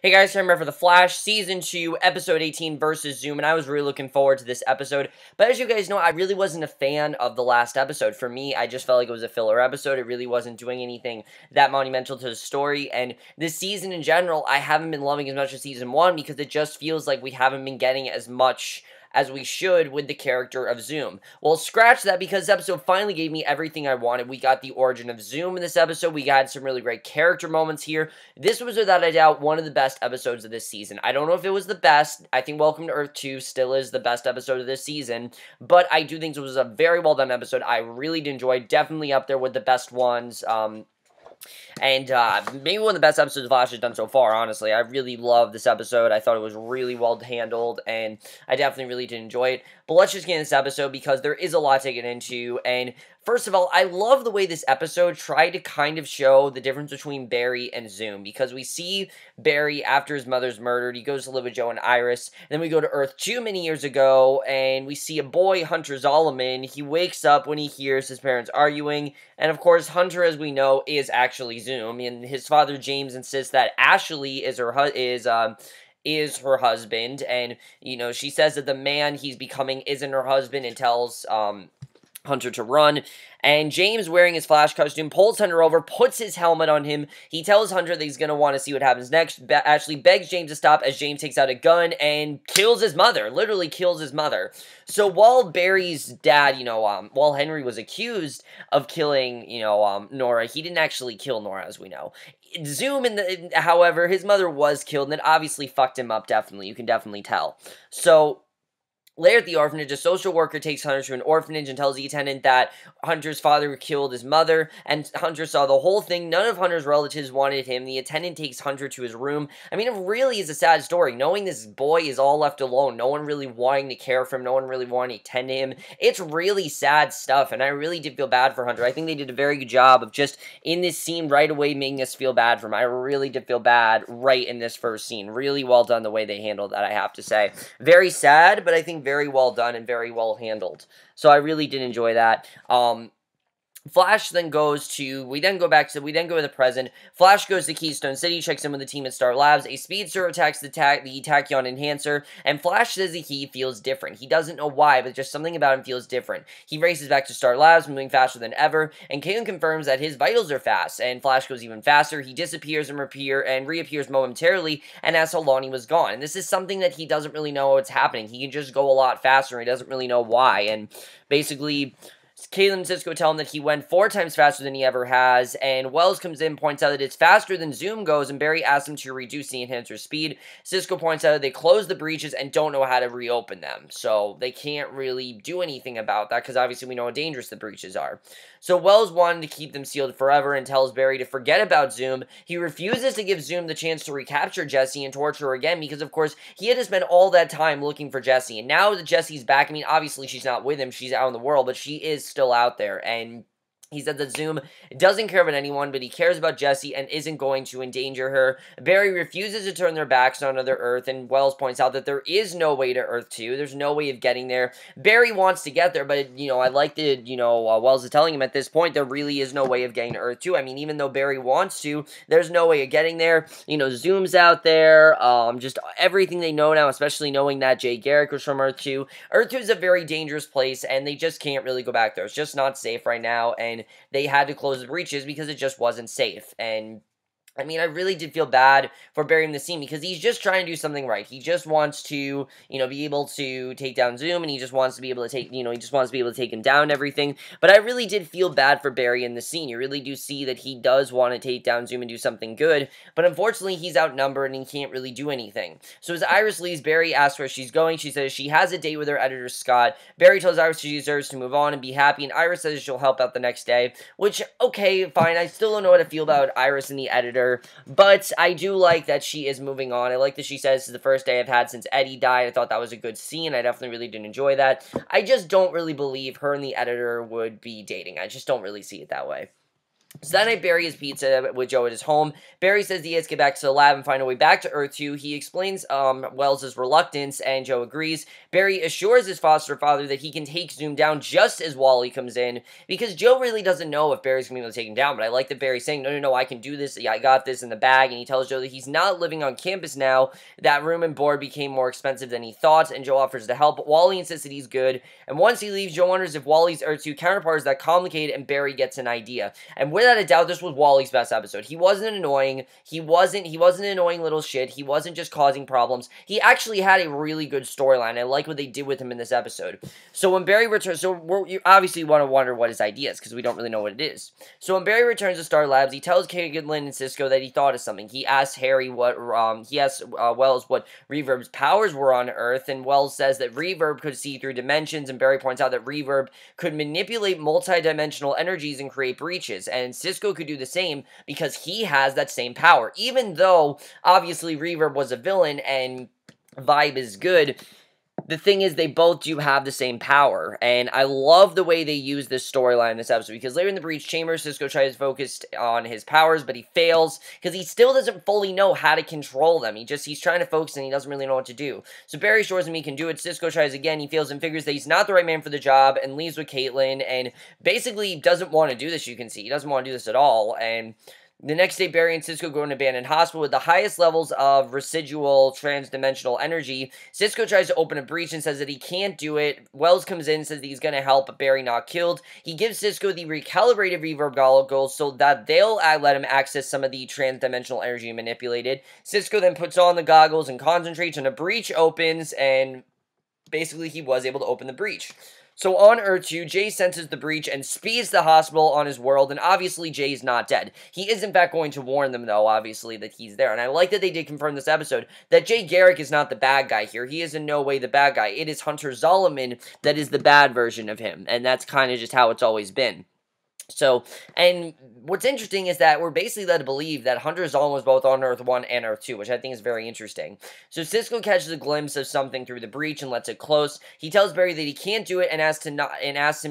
Hey guys, remember for The Flash, Season 2, Episode 18 versus Zoom, and I was really looking forward to this episode. But as you guys know, I really wasn't a fan of the last episode. For me, I just felt like it was a filler episode. It really wasn't doing anything that monumental to the story, and this season in general, I haven't been loving as much as Season 1 because it just feels like we haven't been getting as much as we should with the character of Zoom. Well, scratch that because this episode finally gave me everything I wanted. We got the origin of Zoom in this episode. We had some really great character moments here. This was, without a doubt, one of the best episodes of this season. I don't know if it was the best. I think Welcome to Earth 2 still is the best episode of this season, but I do think it was a very well done episode. I really did enjoy it. Definitely up there with the best ones. And maybe one of the best episodes Flash has done so far, honestly. I really loved this episode. I thought it was really well handled, and I definitely really did enjoy it. But let's just get into this episode, because there is a lot to get into, and first of all, I love the way this episode tried to kind of show the difference between Barry and Zoom, because we see Barry after his mother's murdered. He goes to live with Joe and Iris. And then we go to Earth 2 many years ago, and we see a boy, Hunter Zolomon. He wakes up when he hears his parents arguing, and of course, Hunter, as we know, is actually Zoom, and his father, James, insists that Ashley is her husband, and, you know, she says that the man he's becoming isn't her husband, and tells, Hunter to run, and James, wearing his Flash costume, pulls Hunter over, puts his helmet on him. He tells Hunter that he's going to want to see what happens next. Ashley begs James to stop as James takes out a gun and kills his mother, literally kills his mother. So while Barry's dad, while Henry was accused of killing, Nora, he didn't actually kill Nora, as we know. Zoom, however, his mother was killed, and that obviously fucked him up, definitely. You can definitely tell. So later at the orphanage, a social worker takes Hunter to an orphanage and tells the attendant that Hunter's father killed his mother, and Hunter saw the whole thing. None of Hunter's relatives wanted him. The attendant takes Hunter to his room. I mean, it really is a sad story, knowing this boy is all left alone, no one really wanting to care for him, no one really wanting to tend to him. It's really sad stuff, and I really did feel bad for Hunter. I think they did a very good job of just, in this scene, right away making us feel bad for him. I really did feel bad right in this first scene. Really well done the way they handled that, I have to say. Very sad, but I think very well done and very well handled. So I really did enjoy that. Flash then goes to, we then go to the present. Flash goes to Keystone City, checks in with the team at Star Labs. A speedster attacks the Tachyon Enhancer, and Flash says that he feels different. He doesn't know why, but just something about him feels different. He races back to Star Labs, moving faster than ever, and Caitlin confirms that his vitals are fast, and Flash goes even faster. He disappears and reappears momentarily, and asks how long he was gone. And this is something that he doesn't really know what's happening. He can just go a lot faster, and he doesn't really know why, and basically Caitlin and Cisco tell him that he went 4 times faster than he ever has, and Wells comes in, points out that it's faster than Zoom goes, and Barry asks him to reduce the enhancer's speed. Cisco points out that they closed the breaches and don't know how to reopen them, so they can't really do anything about that, because obviously we know how dangerous the breaches are. So Wells wanted to keep them sealed forever and tells Barry to forget about Zoom. He refuses to give Zoom the chance to recapture Jesse and torture her again, because of course he had to spend all that time looking for Jesse, and now that Jesse's back, I mean, obviously she's not with him, she's out in the world, but she is still out there, and he said that Zoom doesn't care about anyone, but he cares about Jesse and isn't going to endanger her. Barry refuses to turn their backs on another Earth, and Wells points out that there is no way to Earth 2. There's no way of getting there. Barry wants to get there, but, I like that, Wells is telling him at this point there really is no way of getting to Earth 2. I mean, even though Barry wants to, there's no way of getting there. Zoom's out there, just everything they know now, especially knowing that Jay Garrick was from Earth 2. Earth 2 is a very dangerous place, and they just can't really go back there. It's just not safe right now, and they had to close the breaches because it just wasn't safe. And I mean, I really did feel bad for Barry in the scene, because he's just trying to do something right. He just wants to, be able to take down Zoom, and he just wants to be able to take, he just wants to be able to take him down and everything. But I really did feel bad for Barry in the scene. You really do see that he does want to take down Zoom and do something good, but unfortunately he's outnumbered and he can't really do anything. So as Iris leaves, Barry asks where she's going. She says she has a date with her editor, Scott. Barry tells Iris she deserves to move on and be happy, and Iris says she'll help out the next day, which, okay, fine. I still don't know how to feel about Iris and the editor, but I do like that she is moving on. I like that she says this is the first day I've had since Eddie died. I thought that was a good scene. I definitely really did enjoy that. I just don't really believe her and the editor would be dating. I just don't really see it that way. So that night, Barry has pizza with Joe at his home. Barry says he has to get back to the lab and find a way back to Earth 2. He explains Wells' reluctance, and Joe agrees. Barry assures his foster father that he can take Zoom down just as Wally comes in, because Joe really doesn't know if Barry's going to be able to take him down, but I like that Barry's saying, no, I can do this, yeah, I got this in the bag, and he tells Joe that he's not living on campus now, that room and board became more expensive than he thought, and Joe offers to help, but Wally insists that he's good, and once he leaves, Joe wonders if Wally's Earth 2 counterpart is that complicated, and Barry gets an idea. And without a doubt, this was Wally's best episode. He wasn't annoying. He wasn't an annoying little shit. He wasn't just causing problems. He actually had a really good storyline. I like what they did with him in this episode. So when Barry returns, you obviously want to wonder what his idea is, because we don't really know what it is. So when Barry returns to Star Labs, he tells Caitlin and Cisco that he thought of something. He asks Harry Wells what Reverb's powers were on Earth, and Wells says that Reverb could see through dimensions, and Barry points out that Reverb could manipulate multi-dimensional energies and create breaches, and Cisco could do the same because he has that same power. Even though, obviously, Reverb was a villain and Vibe is good, the thing is, they both do have the same power, and I love the way they use this storyline in this episode, because later in the Breach Chamber, Cisco tries to focus on his powers, but he fails, because he still doesn't fully know how to control them. He's trying to focus, and he doesn't really know what to do. So Barry assures him he can do it. Cisco tries again, he fails, and figures that he's not the right man for the job, and leaves with Caitlin, and basically doesn't want to do this, you can see. He doesn't want to do this at all, and the next day, Barry and Cisco go to an abandoned hospital with the highest levels of residual trans-dimensional energy. Cisco tries to open a breach and says that he can't do it. Wells comes in and says that he's going to help, but Barry not killed. He gives Cisco the recalibrated reverb goggles so that they'll let him access some of the trans-dimensional energy manipulated. Cisco then puts on the goggles and concentrates, and a breach opens, and basically he was able to open the breach. So on Earth 2, Jay senses the breach and speeds the hospital on his world, and obviously Jay's not dead. He is in fact going to warn them, though, obviously, that he's there. And I like that they did confirm this episode that Jay Garrick is not the bad guy here. He is in no way the bad guy. It is Hunter Zolomon that is the bad version of him, and that's kind of just how it's always been. So, and what's interesting is that we're basically led to believe that Hunter Zolomon was both on Earth 1 and Earth 2, which I think is very interesting. So Cisco catches a glimpse of something through the breach and lets it close. He tells Barry that he can't do it and asks him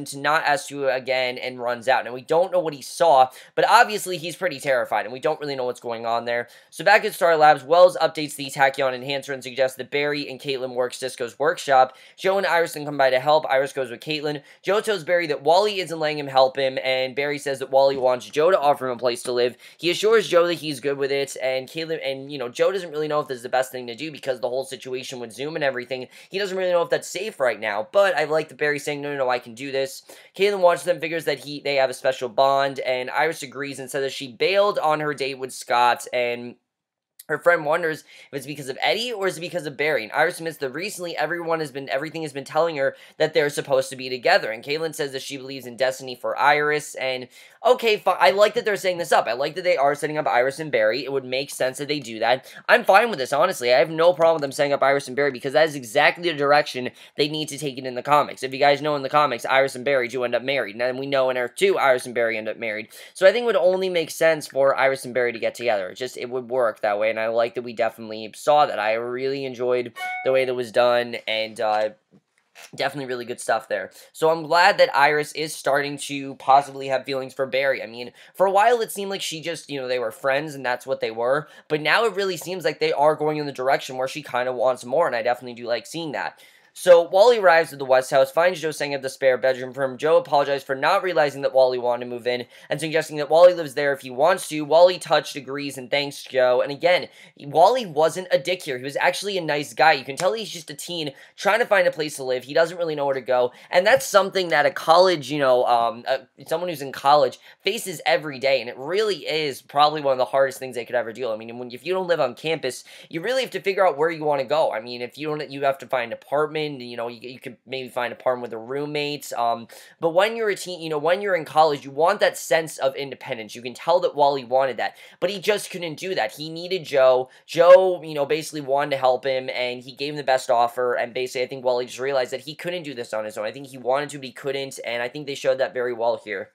to not ask to again, and runs out. And we don't know what he saw, but obviously he's pretty terrified, and we don't really know what's going on there. So back at Star Labs, Wells updates the Tachyon enhancer and suggests that Barry and Caitlin work Cisco's workshop. Joe and Iris then come by to help. Iris goes with Caitlin. Joe tells Barry that Wally isn't letting him help him, and Barry says that Wally wants Joe to offer him a place to live. He assures Joe that he's good with it, and Caitlin, and Joe doesn't really know if this is the best thing to do because the whole situation with Zoom and everything. He doesn't really know if that's safe right now, but I like that Barry saying, no, I can do this. Caitlin watches them, figures that they have a special bond, and Iris agrees and says that she bailed on her date with Scott, and her friend wonders if it's because of Eddie or is it because of Barry. And Iris admits that recently everything has been telling her that they're supposed to be together. And Caitlin says that she believes in destiny for Iris. And okay, fine. I like that they're setting this up. I like that they are setting up Iris and Barry. It would make sense that they do that. I'm fine with this, honestly. I have no problem with them setting up Iris and Barry because that is exactly the direction they need to take it in the comics. If you guys know in the comics, Iris and Barry do end up married. And then we know in Earth 2, Iris and Barry end up married. So I think it would only make sense for Iris and Barry to get together. It would work that way. And I like that we definitely saw that. I really enjoyed the way that was done, and definitely really good stuff there. So I'm glad that Iris is starting to possibly have feelings for Barry. I mean, for a while it seemed like she just, they were friends and that's what they were, but now it really seems like they are going in the direction where she kind of wants more, and I definitely do like seeing that. So, Wally arrives at the West House, finds Joe staying at the spare bedroom for him. Joe apologized for not realizing that Wally wanted to move in, and suggesting that Wally lives there if he wants to. Wally touched, agrees, and thanks Joe. And again, Wally wasn't a dick here. He was actually a nice guy. You can tell he's just a teen trying to find a place to live. He doesn't really know where to go, and that's something that a college, someone who's in college faces every day, and it really is probably one of the hardest things they could ever do. I mean, if you don't live on campus, you really have to figure out where you want to go. I mean, if you don't, you have to find an apartment. You could maybe find an apartment with a roommate, but when you're a teen, when you're in college, you want that sense of independence. You can tell that Wally wanted that, but he just couldn't do that. He needed Joe. Joe, basically wanted to help him, and he gave him the best offer, and basically I think Wally just realized that he couldn't do this on his own. I think he wanted to, but he couldn't, and I think they showed that very well here.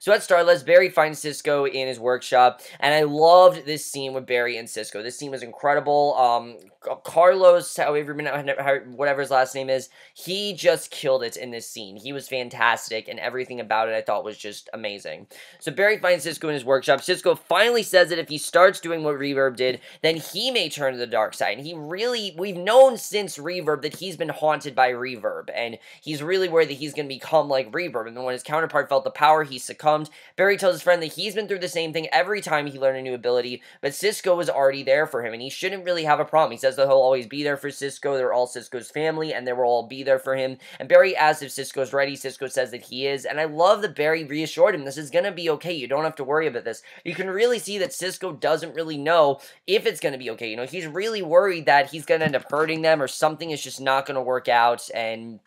So at Starless, Barry finds Cisco in his workshop, and I loved this scene with Barry and Cisco. This scene was incredible. Carlos, whatever his last name is, he just killed it in this scene. He was fantastic, and everything about it I thought was just amazing. So Barry finds Cisco in his workshop. Cisco finally says that if he starts doing what Reverb did, then he may turn to the dark side. And we've known since Reverb that he's been haunted by Reverb, and he's really worried that he's going to become like Reverb. And then when his counterpart felt the power, he succumbed. Barry tells his friend that he's been through the same thing every time he learned a new ability, but Cisco was already there for him, and he shouldn't really have a problem. He says that he'll always be there for Cisco. They're all Cisco's family, and they will all be there for him. And Barry asks if Cisco's ready. Cisco says that he is, and I love that Barry reassured him this is going to be okay. You don't have to worry about this. You can really see that Cisco doesn't really know if it's going to be okay. You know, he's really worried that he's going to end up hurting them or something is just not going to work out, and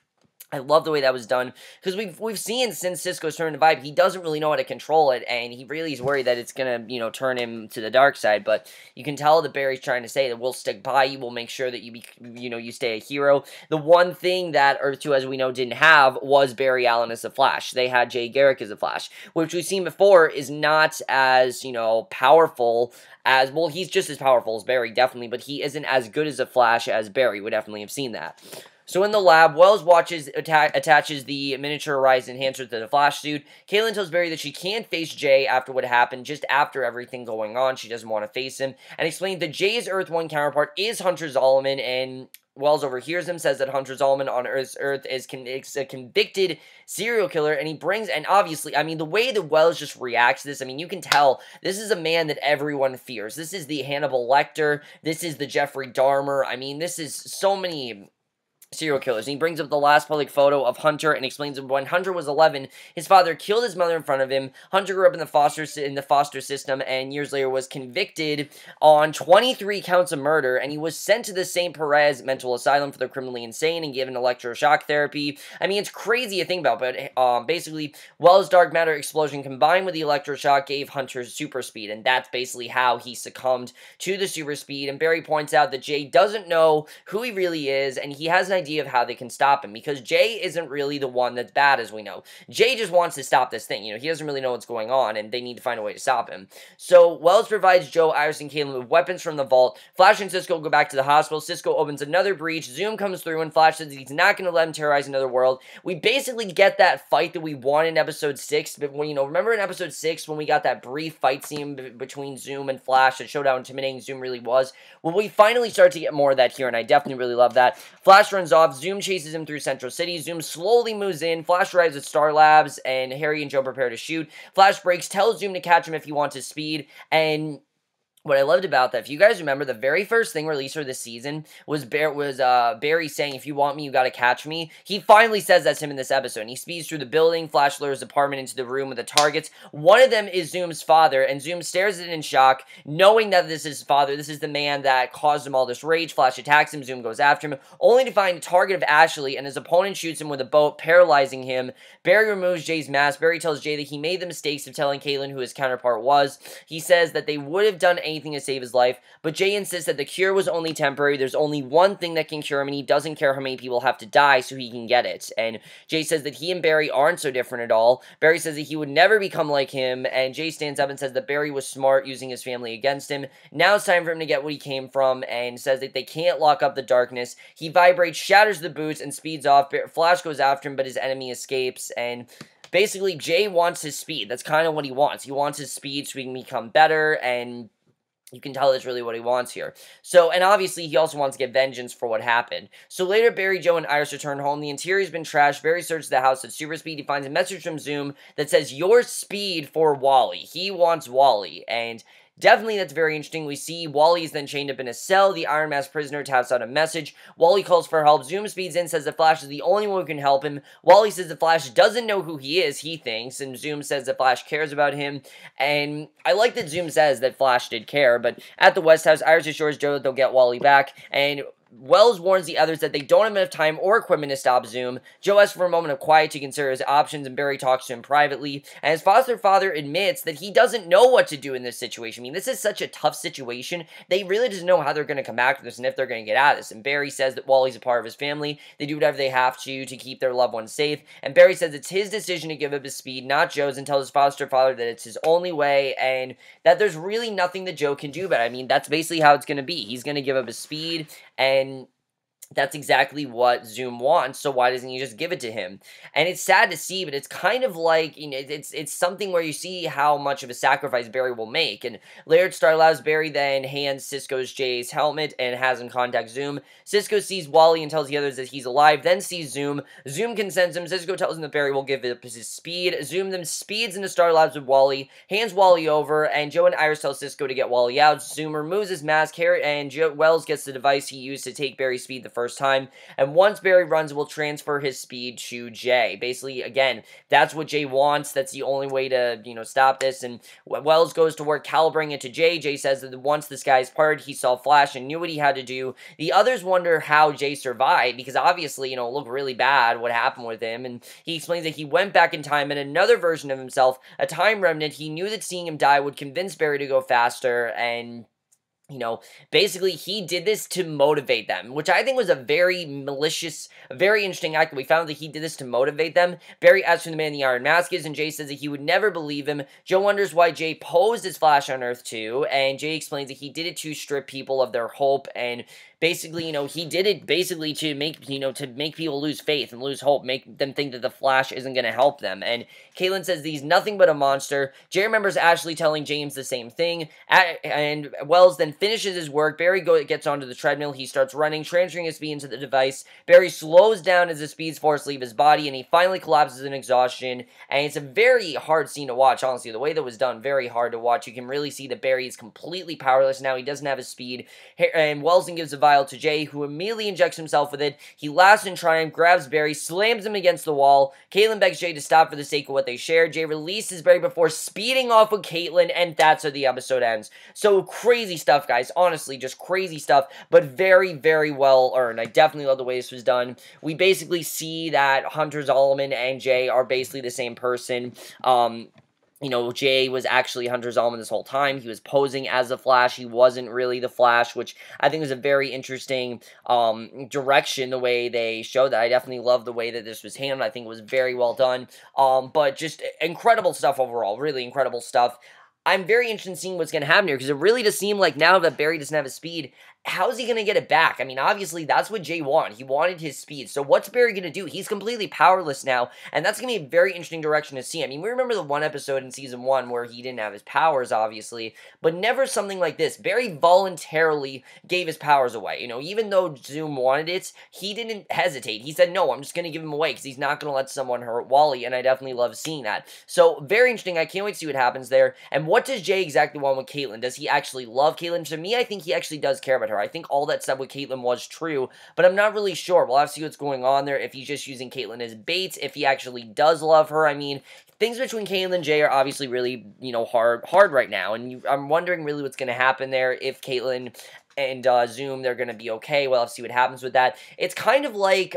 I love the way that was done, because we've seen since Cisco's turned to Vibe, he doesn't really know how to control it, and he really is worried that it's gonna, you know, turn him to the dark side. But you can tell that Barry's trying to say that we'll stick by you, we'll make sure that you stay a hero. The one thing that Earth 2, as we know, didn't have was Barry Allen as the Flash. They had Jay Garrick as the Flash, which we've seen before is not as, you know, powerful as, well, he's just as powerful as Barry, definitely, but he isn't as good as a Flash as Barry. Would definitely have seen that. So in the lab, Wells attaches the miniature Rise enhancer to the Flash suit. Caitlin tells Barry that she can't face Jay after what happened, just after everything going on. She doesn't want to face him, and explains that Jay's Earth 1 counterpart is Hunter Zolomon, and Wells overhears him, says that Hunter Zolomon on Earth is a convicted serial killer, and obviously, I mean, the way that Wells just reacts to this, I mean, you can tell this is a man that everyone fears. This is the Hannibal Lecter. This is the Jeffrey Dahmer. I mean, this is so many serial killers. And he brings up the last public photo of Hunter and explains that when Hunter was 11, his father killed his mother in front of him. Hunter grew up in the foster system, and years later was convicted on 23 counts of murder, and he was sent to the St. Perez mental asylum for the criminally insane and given electroshock therapy. I mean, it's crazy to think about, but basically, Wells' dark matter explosion combined with the electroshock gave Hunter super speed, and that's basically how he succumbed to the super speed. And Barry points out that Jay doesn't know who he really is, and he has an idea of how they can stop him, because Jay isn't really the one that's bad, as we know. Jay just wants to stop this thing. You know, he doesn't really know what's going on, and they need to find a way to stop him. So Wells provides Joe, Iris, and Caitlin with weapons from the vault. Flash and Cisco go back to the hospital. Cisco opens another breach. Zoom comes through, and Flash says he's not going to let him terrorize another world. We basically get that fight that we wanted in episode 6, but when, you know, remember in episode 6 when we got that brief fight scene between Zoom and Flash that showed how intimidating Zoom really was? Well, we finally start to get more of that here, and I definitely really love that. Flash runs off. Zoom chases him through Central City. Zoom slowly moves in. Flash arrives at Star Labs, and Harry and Joe prepare to shoot. Flash breaks, tells Zoom to catch him if he wants his speed, and what I loved about that, if you guys remember, the very first thing released for this season was Barry saying, if you want me, you gotta catch me. He finally says that's him in this episode, and he speeds through the building. Flash lures apartment into the room with the targets. One of them is Zoom's father, and Zoom stares at it in shock, knowing that this is his father. This is the man that caused him all this rage. Flash attacks him. Zoom goes after him, only to find a target of Ashley, and his opponent shoots him with a boat, paralyzing him. Barry removes Jay's mask. Barry tells Jay that he made the mistakes of telling Caitlin who his counterpart was. He says that they would have done anything to save his life, but Jay insists that the cure was only temporary. There's only one thing that can cure him, and he doesn't care how many people have to die so he can get it. And Jay says that he and Barry aren't so different at all. Barry says that he would never become like him, and Jay stands up and says that Barry was smart using his family against him. Now it's time for him to get what he came from, and says that they can't lock up the darkness. He vibrates, shatters the boots, and speeds off. Flash goes after him, but his enemy escapes, and basically Jay wants his speed. That's kind of what he wants. He wants his speed so he can become better, and you can tell that's really what he wants here. So, and obviously, he also wants to get vengeance for what happened. So later, Barry, Joe, and Iris return home. The interior's been trashed. Barry searches the house at super speed. He finds a message from Zoom that says, "Your speed for Wally." He wants Wally, and definitely, that's very interesting. We see Wally is then chained up in a cell. The Iron Mask prisoner taps out a message. Wally calls for help. Zoom speeds in, says that Flash is the only one who can help him. Wally says that Flash doesn't know who he is, he thinks, and Zoom says that Flash cares about him. And I like that Zoom says that Flash did care, but at the West House, Iris assures Joe that they'll get Wally back, and Wells warns the others that they don't have enough time or equipment to stop Zoom. Joe asks for a moment of quiet to consider his options, and Barry talks to him privately, and his foster father admits that he doesn't know what to do in this situation. I mean, this is such a tough situation. They really doesn't know how they're going to come back to this and if they're going to get out of this, and Barry says that Wally's a part of his family. They do whatever they have to keep their loved ones safe, and Barry says it's his decision to give up his speed, not Joe's, and tells his foster father that it's his only way, and that there's really nothing that Joe can do about it. I mean, that's basically how it's going to be. He's going to give up his speed, and that's exactly what Zoom wants, so why doesn't he just give it to him? And it's sad to see, but it's kind of like, you know, it's something where you see how much of a sacrifice Barry will make. And Laird Star allows Barry then hands Cisco's Jay's helmet and has him contact Zoom. Cisco sees Wally and tells the others that he's alive, then sees Zoom. Zoom consents him. Cisco tells him that Barry will give up his speed. Zoom then speeds into Star Labs with Wally, hands Wally over, and Joe and Iris tell Cisco to get Wally out. Zoom removes his mask, and Wells gets the device he used to take Barry's speed the first time, and once Barry runs, will transfer his speed to Jay. Basically, again, that's what Jay wants. That's the only way to, you know, stop this. And Wells goes to work calibrating it to Jay. Jay says that once the skies parted, he saw Flash and knew what he had to do. The others wonder how Jay survived, because obviously, you know, it looked really bad what happened with him, and he explains that he went back in time in another version of himself, a time remnant. He knew that seeing him die would convince Barry to go faster, and you know, basically, he did this to motivate them, which I think was a very malicious, very interesting act. We found that he did this to motivate them. Barry asks who the man in the iron mask is, and Jay says that he would never believe him. Joe wonders why Jay posed as Flash on Earth 2, and Jay explains that he did it to strip people of their hope, and basically, you know, he did it basically to make, you know, to make people lose faith and lose hope, make them think that the Flash isn't going to help them. And Caitlin says he's nothing but a monster. Jay remembers Ashley telling James the same thing, and Wells then finishes his work. Barry gets onto the treadmill. He starts running, transferring his speed into the device. Barry slows down as the speed force leave his body, and he finally collapses in exhaustion. And it's a very hard scene to watch, honestly. The way that was done, very hard to watch. You can really see that Barry is completely powerless now. He doesn't have his speed. And Wells then gives a vial to Jay, who immediately injects himself with it. He laughs in triumph, grabs Barry, slams him against the wall. Caitlin begs Jay to stop for the sake of what they share. Jay releases Barry before speeding off with Caitlin, and that's how the episode ends. So crazy stuff, guys. Honestly, just crazy stuff, but very, very well earned. I definitely love the way this was done. We basically see that Hunter Zolomon and Jay are basically the same person. You know, Jay was actually Hunter Zolomon this whole time. He was posing as the Flash. He wasn't really the Flash, which I think was a very interesting direction, the way they showed that. I definitely love the way that this was handled. I think it was very well done. But just incredible stuff overall. Really incredible stuff. I'm very interested in seeing what's going to happen here, because it really does seem like now that Barry doesn't have his speed, how is he going to get it back? I mean, obviously, that's what Jay wanted. He wanted his speed. So what's Barry going to do? He's completely powerless now, and that's going to be a very interesting direction to see. I mean, we remember the one episode in Season 1 where he didn't have his powers, obviously, but never something like this. Barry voluntarily gave his powers away. You know, even though Zoom wanted it, he didn't hesitate. He said, no, I'm just going to give him away, because he's not going to let someone hurt Wally, and I definitely love seeing that. So, very interesting. I can't wait to see what happens there. And what does Jay exactly want with Caitlin? Does he actually love Caitlin? To me, I think he actually does care about her. I think all that stuff with Caitlin was true, but I'm not really sure. We'll have to see what's going on there, if he's just using Caitlin as bait, if he actually does love her. I mean, things between Caitlin and Jay are obviously really, you know, hard right now, and I'm wondering really what's going to happen there, if Caitlin and Zoom, they're going to be okay. We'll have to see what happens with that. It's kind of like,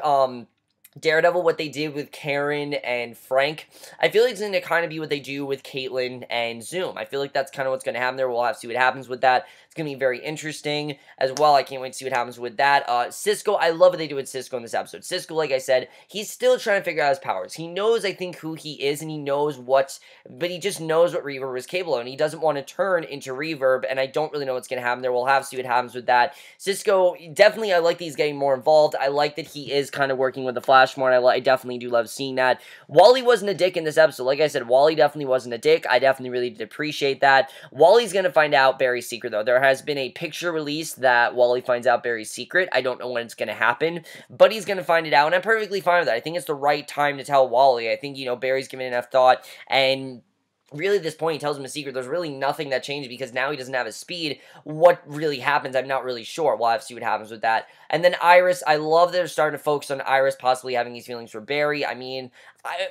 Daredevil, what they did with Karen and Frank. I feel like it's going to kind of be what they do with Caitlin and Zoom. I feel like that's kind of what's going to happen there. We'll have to see what happens with that. It's going to be very interesting as well. I can't wait to see what happens with that. Cisco, I love what they do with Cisco in this episode. Cisco, like I said, he's still trying to figure out his powers. He knows, I think, who he is, and he knows but he just knows what Reverb is capable of, and he doesn't want to turn into Reverb, and I don't really know what's going to happen there. We'll have to see what happens with that. Cisco, definitely, I like that he's getting more involved. I like that he is kind of working with the Flash more, and I definitely do love seeing that. Wally wasn't a dick in this episode. Like I said, Wally definitely wasn't a dick. I definitely really did appreciate that. Wally's going to find out Barry's secret, though. There has been a picture released that Wally finds out Barry's secret. I don't know when it's going to happen, but he's going to find it out, and I'm perfectly fine with that. I think it's the right time to tell Wally. I think, you know, Barry's given enough thought, and really, at this point, he tells him a secret. There's really nothing that changed, because now he doesn't have his speed. What really happens, I'm not really sure. We'll have to see what happens with that. And then Iris, I love that they're starting to focus on Iris possibly having these feelings for Barry. I mean,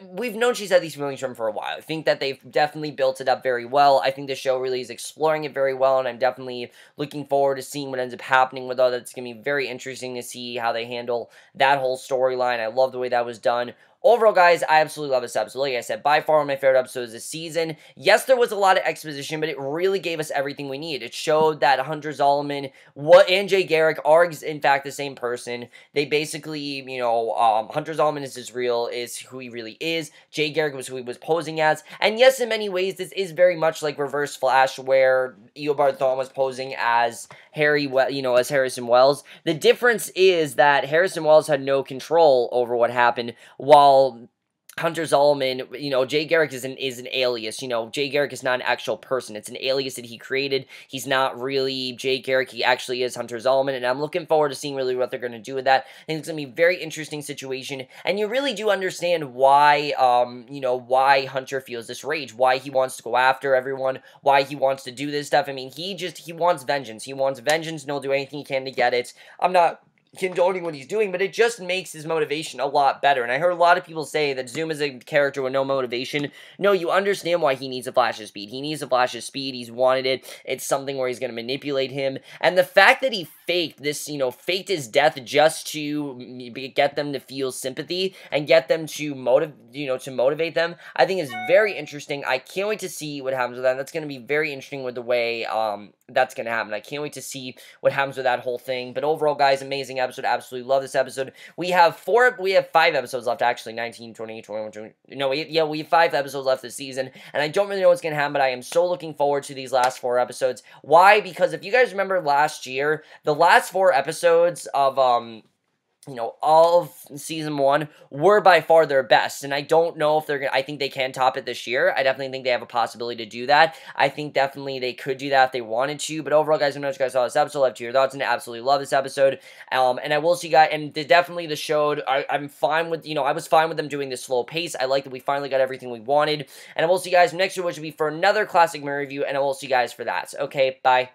we've known she's had these feelings for him for a while. I think that they've definitely built it up very well. I think the show really is exploring it very well, and I'm definitely looking forward to seeing what ends up happening with all that. It's going to be very interesting to see how they handle that whole storyline. I love the way that was done. Overall, guys, I absolutely love this episode. Like I said, by far one of my favorite episodes this season. Yes, there was a lot of exposition, but it really gave us everything we need. It showed that Hunter Zolomon and Jay Garrick are, in fact, the same person. They basically, you know, Hunter Zolomon is who he really is. Jay Garrick was who he was posing as. And yes, in many ways, this is very much like Reverse Flash, where Eobard Thawne was posing as as Harrison Wells. The difference is that Harrison Wells had no control over what happened, while Hunter Zolomon, you know, Jay Garrick is an alias. You know, Jay Garrick is not an actual person. It's an alias that he created. He's not really Jay Garrick. He actually is Hunter Zolomon, and I'm looking forward to seeing really what they're going to do with that. I think it's going to be a very interesting situation, and you really do understand why, why Hunter feels this rage, why he wants to go after everyone, why he wants to do this stuff. I mean, he wants vengeance. He wants vengeance, and he'll do anything he can to get it. I'm not condoning what he's doing, but it just makes his motivation a lot better. And I heard a lot of people say that Zoom is a character with no motivation. No, you understand why he needs a flash of speed. He needs a flash of speed. He's wanted it. It's something where he's going to manipulate him. And the fact that he faked his death just to get them to feel sympathy and get them to motivate them, I think is very interesting. I can't wait to see what happens with that. That's going to be very interesting with the way that's going to happen. I can't wait to see what happens with that whole thing. But overall, guys, amazing episode. Absolutely love this episode. We have 5 episodes left, actually. 19, 20, 21, 22. No, we have 5 episodes left this season, and I don't really know what's going to happen, but I am so looking forward to these last 4 episodes. Why? Because if you guys remember last year, the last 4 episodes of all of season 1 were by far their best, and I don't know if they're gonna. I think they can top it this year. I definitely think they have a possibility to do that. I think definitely they could do that if they wanted to. But overall, guys, I know you guys saw this episode. Love to your thoughts, and I absolutely love this episode. And I will see you guys. And definitely the show. I'm fine with I was fine with them doing this slow pace. I like that we finally got everything we wanted. And I will see you guys next week, which will be for another classic mirror review. And I will see you guys for that. Okay, bye.